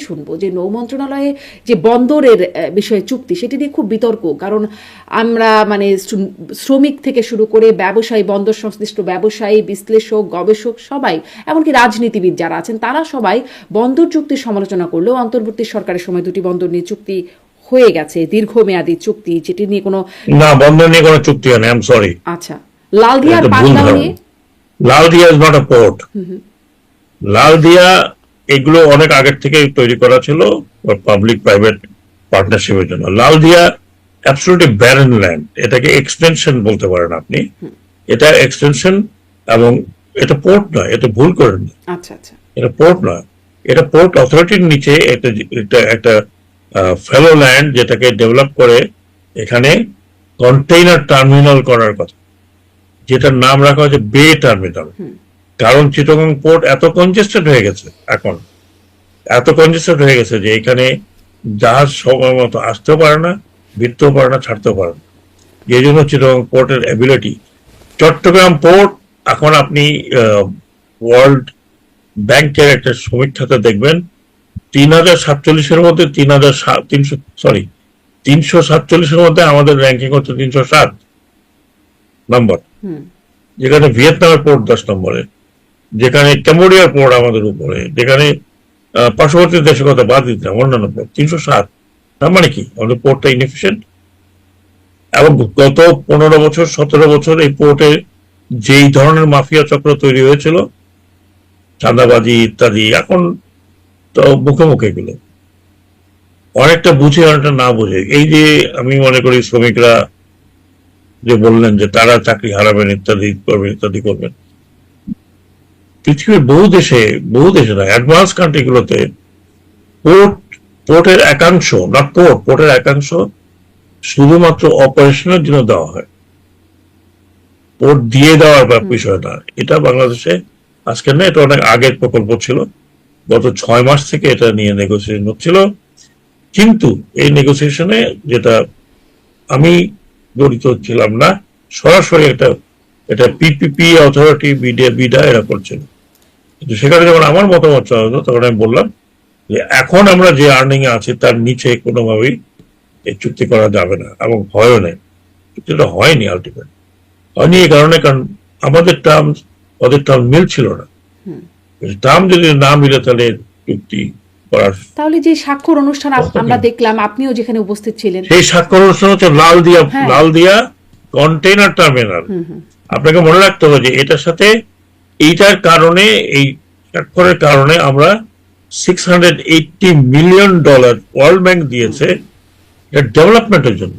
শুনবো যে নৌ মন্ত্রণালয়ে যে বন্দরের বিষয়ে চুক্তি সেটি নিয়ে খুব বিতর্ক, কারণ আমরা মানে শ্রমিক থেকে শুরু করে ব্যবসায়ী, বন্দর সংশ্লিষ্ট ব্যবসায়ী, বিশ্লেষক, গবেষক সবাই, এমনকি রাজনীতিবিদ যারা আছেন তারা সবাই বন্দর চুক্তির সমালোচনা করলেও অন্তর্বর্তী সরকারের সময় দুটি বন্দর নিয়ে চুক্তি হয়ে গেছে, দীর্ঘমেয়াদী চুক্তি, যেটি নিয়ে কোনো না, বন্দর নিয়ে কোনো চুক্তি হয় না, আই এম সরি। আচ্ছা, লালদিয়ার পাটগাঁও নিয়ে? Laldia is not a port. Laldia এগুলো অনেক আগের থেকে তৈরি করা ছিল পাবলিক প্রাইভেট পার্টনারশিপের জন্য। লালদিয়া অ্যাবসলিউটলি ব্যারেন ল্যান্ড, এটাকে এক্সটেনশন বলতে পারেন আপনি। এটা এক্সটেনশন, এবং এটা পোর্ট নয়, এটা ভুল করেন। আচ্ছা আচ্ছা, এটা পোর্ট নয়, এটা পোর্ট অথরিটির নিচে একটা ফেলো ল্যান্ড, যেটাকে ডেভেলপ করে এখানে কন্টেইনার টার্মিনাল করার কথা, যেটার নাম রাখা হয়েছে বে টার্মিনাল। কারণ চিটাগং পোর্ট এত কনজেস্টেড হয়ে গেছে, এখন এত কনজেস্টেড হয়ে গেছে যে এখানে জাহাজ সময় মতো আসতেও পারে না, ভিড়তেও পারে না, ছাড়তেও পারে না। এই জন্য চিটাগং পোর্টের অ্যাবিলিটি। চট্টগ্রাম পোর্ট এখন আপনি ওয়ার্ল্ড ব্যাংকের একটা সমীক্ষাতে দেখবেন 3047-এর মধ্যে 347-এর মধ্যে আমাদের র্যাঙ্কিং হচ্ছে 307 নম্বর, যেখানে ভিয়েতনামের পোর্ট 10 নম্বরে, যেখানে ক্যাম্বোডিয়ার পোর্ট আমাদের উপরে, যেখানে পার্শ্ববর্তী দেশের কথা বাদ দিতে অন্যান্য পোর্ট 307। তার মানে কি আমাদের পোর্টটা ইনএফিশিয়েন্ট। এবং গত 15 বছর 17 বছর এই পোর্টে যেই ধরনের মাফিয়া চক্র তৈরি হয়েছিল, চাঁদাবাজি ইত্যাদি, এখন তো মুখে মুখে এগুলো অনেকটা বুঝে অনেকটা না বুঝে। এই যে আমি মনে করি শ্রমিকরা যে বললেন যে তারা চাকরি হারাবেন, ইত্যাদি করবেন, পৃথিবীর বহু দেশে না, অ্যাডভান্স কান্ট্রিগুলোতে পোর্টের একাংশ, নট পোর্টের একাংশ শুধুমাত্র অপারেশনের জন্য দেওয়া হয়, পোর্ট দিয়ে দেওয়ার বিষয় না। এটা বাংলাদেশে আজকে না, এটা অনেক আগের প্রকল্প ছিল। গত 6 মাস থেকে এটা নিয়ে নেগোসিয়েশন হচ্ছিল, কিন্তু এই নেগোসিয়েশনে যেটা আমি জড়িত ছিলাম না, সরাসরি এটা পিপিপি অথরিটি, বিডা এরা করছিল। কিন্তু সেখানে যখন আমার মতামত চাওয়া হলো, তখন আমি বললাম যে এখন আমরা যে আর্নিং এ আছি তার নিচে কোনোভাবেই এই চুক্তি করা যাবে না, এবং হয়ও নেই। চুক্তিটা হয়নি, আলটিমেট হয়নি এই কারণে, কারণ আমাদের টার্ম ওদের টার্ম মিলছিল না। টার্ম যদি না মিলে তাহলে চুক্তি করার, তাহলে যে স্বাক্ষর অনুষ্ঠান আমরা দেখলাম, আপনিও যেখানে উপস্থিত ছিলেন, সেই স্বাক্ষর অনুষ্ঠান হচ্ছে লালদিয়া কন্টেইনার টার্মিনাল। আপনাকে মনে রাখতে হবে যে এটার সাথে, এইটার কারণে, এই স্বাক্ষরের কারণে আমরা $680 মিলিয়ন ওয়ার্ল্ড ব্যাংক দিয়েছে এর ডেভেলপমেন্টের জন্য।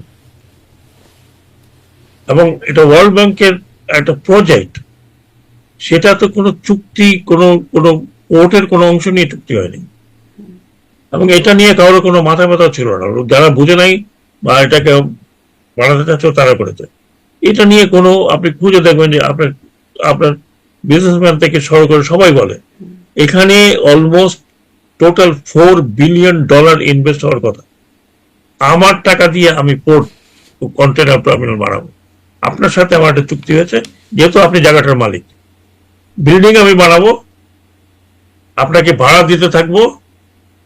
এবং এটা ওয়ার্ল্ড ব্যাংকের একটা প্রজেক্ট, সেটা তো কোনো চুক্তি, কোনো পোর্টের কোনো অংশ নিয়ে চুক্তি হয়নি। এবং এটা নিয়ে কারোর কোনো মাথা ব্যথা ছিল না, যারা বুঝে নাই বা এটাকে বাড়াতে চাচ্ছ তারা করেছে। এটা নিয়ে কোনো, আপনি খুঁজে দেখবেন যে আপনার বিজনেসম্যান থেকে শুরু করে সবাই বলে এখানে অলমোস্ট টোটাল $4 বিলিয়ন ইনভেস্ট হওয়ার কথা। আমার টাকা দিয়ে আমি পোর্ট কন্টেইনার টার্মিনাল বানাবো, আপনার সাথে আমার একটা চুক্তি হয়েছে, যেহেতু আপনি জায়গাটার মালিক, বিল্ডিং আমি বানাবো, আপনাকে ভাড়া দিতে থাকবো,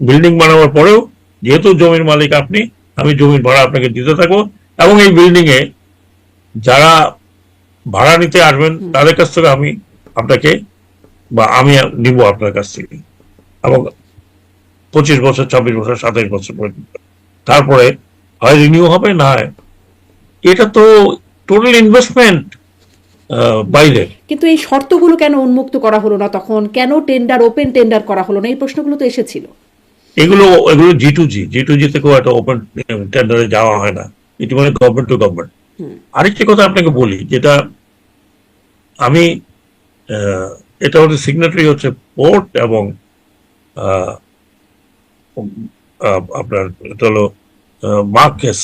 বিল্ডিং বানাবার পরেও যেহেতু জমির মালিক আপনি, আমি জমির ভাড়া আপনাকে দিতে থাকবো, এবং এই বিল্ডিং এ যারা ভাড়া নিতে আসবেন তাদের কাছ থেকে আমি আপনাকে, বা আমি নিব আপনার কাছ থেকে, এবং 25 বছর, 26 বছর, 27 বছর পর্যন্ত, তারপরে হয় রিনিউ হবে, না হয়। এটা তো টোটাল ইনভেস্টমেন্ট বাইরে। কিন্তু এই শর্তগুলো কেন উন্মুক্ত করা হলো না তখন? কেন ওপেন টেন্ডার করা হলো না? এই প্রশ্নগুলো তো এসেছিল। এগুলো G2G থেকেও একটা ওপেন টেন্ডারে যাওয়া হয় না, এটি মানে গভর্নমেন্ট টু গভর্নমেন্ট। আরেকটি কথা আপনাকে বলি, যেটা আমি, এটা হচ্ছে সিগনেটারি হচ্ছে পোর্ট, এবং আপনার এটা হলো মার্কস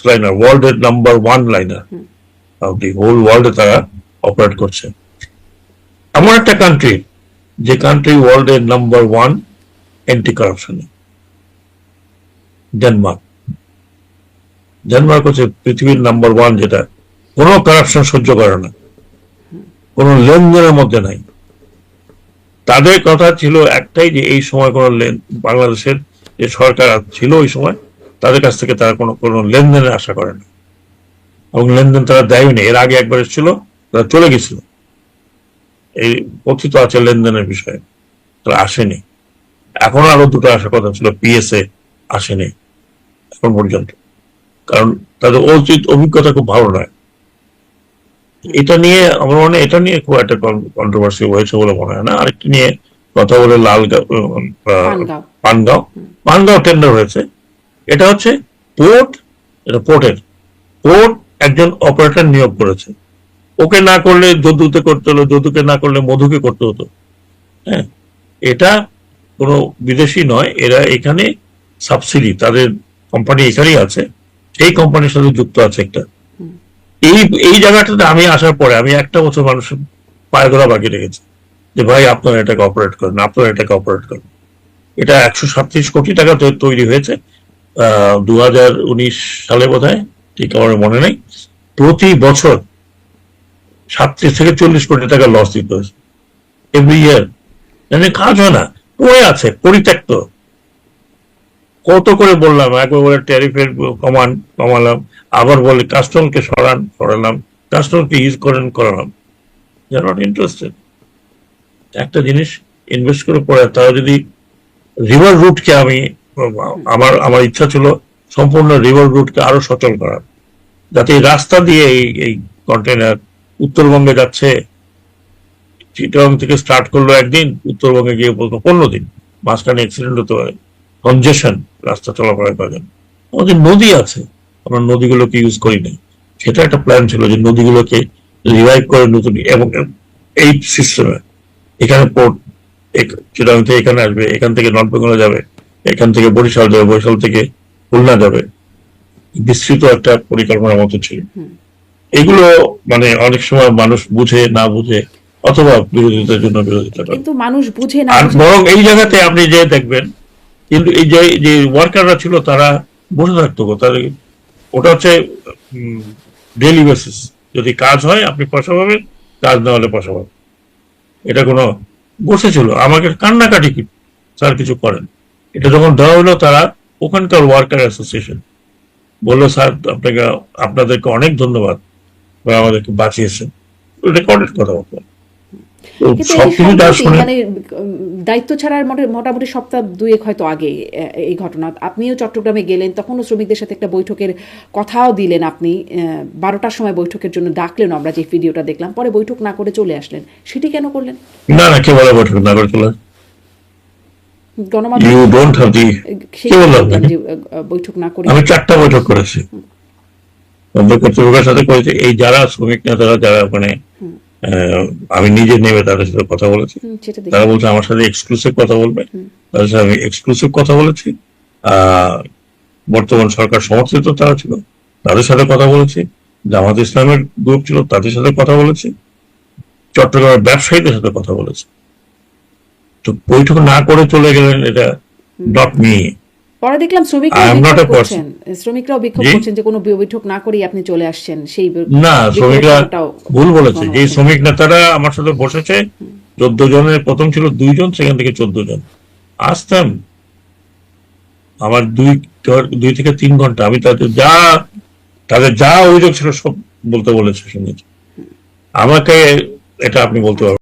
লাইনার, ওয়ার্ল্ডের number 1 liner of the whole ওয়ার্ল্ডে তারা অপারেট করছে। এমন একটা কান্ট্রি, যে কান্ট্রি ওয়ার্ল্ডের নাম্বার 1 অ্যান্টি কারাপশনে, ডেনমার্ক হচ্ছে পৃথিবীর নাম্বার 1, যেটা কোনো কারাপশন সহ্য করে না, কোনো লেনদেনের মধ্যে নাই। তাদের কথা ছিল একটাই, যে এই সময় কোনো বাংলাদেশের যে সরকার ছিল ওই সময়, তাদের কাছ থেকে তারা কোনো লেনদেনের আশা করে না, এবং লেনদেন তারা দেয়নি। এর আগে একবার এসেছিল, তারা চলে গেছিল, এই কথিত আছে লেনদেনের বিষয়ে, তারা আসেনি। এখন আরো দুটো আসার কথা ছিল, পিএসএ আসেনি এখন পর্যন্ত, কারণ তাদের অভিজ্ঞতা খুব ভালো নয়। এটা নিয়ে আমার মনে হয় এটা নিয়ে খুব একটা কন্ট্রোভার্সি হয়েছে বলে মনে হয় না। আরেকটি নিয়ে কথা বলে পানগাঁও। পানগাঁও পানগাঁও টেন্ডার হয়েছে। এটা হচ্ছে পোর্ট, এটা পোর্ট একজন অপারেটর নিয়োগ করেছে, ওকে না করলে যদুতে করতে হলো, যদুকে না করলে মধুকে করতে হতো। হ্যাঁ, এটা কোনো বিদেশি নয়, এরা এখানে সাবসিডি, তাদের কোম্পানি এখানেই আছে, সেই কোম্পানির সাথে যুক্ত আছে একটা। এই এই জায়গাটাতে আমি আসার পরে আমি একটা বছর মানুষের পায়ে ধরা বাকি রেখেছি, যে ভাই আপনারা এটাকে অপারেট করেন, আপনারা এটাকে অপারেট করেন। এটা 137 কোটি টাকা তৈরি হয়েছে 2019 সালে বোধহয়, ঠিক আমার মনে নেই। প্রতি বছর 37 থেকে 40 কোটি টাকা লস দিতে হয়েছে এভরি ইয়ার। মানে কাজ হয় না, পড়ে আছে, পরিত্যক্ত। কত করে বললাম, একবার বলে ট্যারিফের কমালাম, আবার বলে কাস্টমকে সরালাম, কাস্টমকে ইউজ করালাম। দে আর নট ইন্টারেস্টেড। একটা জিনিস ইনভেস্ট করে পড়ে, তারা যদি রিভার রুটকে আমার ইচ্ছা ছিল সম্পূর্ণ রিভার রুটকে আরো সচল করার, যাতে এই রাস্তা দিয়ে এই কন্টেনার উত্তরবঙ্গে যাচ্ছে, চিটাগাং থেকে স্টার্ট করলো একদিন, উত্তরবঙ্গে গিয়ে বলতো 15 দিন, মাঝখানে অ্যাক্সিডেন্ট হতে পারে, কনজেশন, রাস্তা চলাফেরা করেন। আমাদের নদী আছে, আমরা নদীগুলোকে ইউজ করি না। সেটা একটা প্ল্যান ছিল যে নদীগুলোকে রিভাইভ করে নতুন, এবং এই সিস্টেমে এখানে পোর্ট চিটাগাং থেকে এখানে আসবে, এখান থেকে নর্থ বেঙ্গলে যাবে, এখান থেকে বরিশাল যাবে, বরিশাল থেকে খুলনা যাবে, বিস্তৃত একটা পরিকল্পনার মতো ছিল। এগুলো মানে অনেক সময় মানুষ বুঝে না বুঝে, অথবা বিরোধিতার জন্য বিরোধিতা করে। কিন্তু মানুষ বুঝে না আর বুঝে- বরং এই জায়গাতে আপনি যে দেখবেন, কিন্তু এই যে ওয়ার্কাররা ছিল তারা বসে থাকতো, তাদের ওটা হচ্ছে ডেইলি বেসিস, যদি কাজ হয় আপনি পয়সা পাবেন, কাজ না হলে পয়সা পাবেন। এটা কোনো বসেছিল, আমাকে কান্নাকাটি স্যার কিছু করেন। এটা যখন দেওয়া হলো, তারা ওখানকার ওয়ার্কার অ্যাসোসিয়েশন বললো, স্যার আপনাদেরকে অনেক ধন্যবাদ, আমাদেরকে বাঁচিয়েছেন। রেকর্ডেড কথা বলতো। কিন্তু এই সবকিছু তার সম্প্রতি শুনে মানে দায়িত্ব ছাড়ার মোটামুটি সপ্তাহ দুয়েক হয়তো আগে এই ঘটনা, আপনিও চট্টগ্রামে গেলেন, তখনও শ্রমিকদের সাথে একটা বৈঠকের কথাও দিলেন আপনি, 12টার সময় বৈঠকের জন্য ডাকলেন, আমরা যে ভিডিওটা দেখলাম, পরে বৈঠক না করে চলে আসলেন, সেটি কেন করলেন? না কে বলে বৈঠক না করে চলে? গণমাধ্যম ইউ ডোন্ট হ্যাভ দি, সেই কে বললো বললেন আপনাকে? যে বৈঠক না করে। আমি 4টা বৈঠক করেছি, কর্তৃপক্ষের সাথে করেছি। এই যারা শ্রমিক নেতারা যারা ওখানে, আমি নিজে নেমে তাদের সাথে কথা বলেছি। সেটা তারা দেখি। বলছে আমার সাথে এক্সক্লুসিভ কথা বলবে, তাদের সাথে আমি এক্সক্লুসিভ কথা বলেছি। বর্তমান সরকার সমর্থিত তারা ছিল, তাদের সাথে কথা বলেছি। জামাত ইসলামের গ্রুপ ছিল, তাদের সাথে কথা বলেছি। চট্টগ্রামের ব্যবসায়ীদের সাথে কথা বলেছি। তো বৈঠক না করে চলে গেলেন, এটা নট মি। পরে দেখলাম I am not a শ্রমিকরাও বিক্ষোভ জি? করছেন যে কোনো বৈঠক না করেই আপনি চলে আসছেন, সেই না, শ্রমিকরা বিক্ষোভটাও ভুল বলেছে। যে গণমাধ্যমে। শ্রমিক নেতারা আমার সাথে বসেছে, 14 জনের, প্রথম ছিল 2 জন, সেখান থেকে 14 জন আসতাম। আমার 2 থেকে 3 ঘন্টা আমি তাদের যা অভিযোগ ছিল সব বলতে বলেছে, শুনেছি। আমাকে এটা আপনি বলতে পারবেন।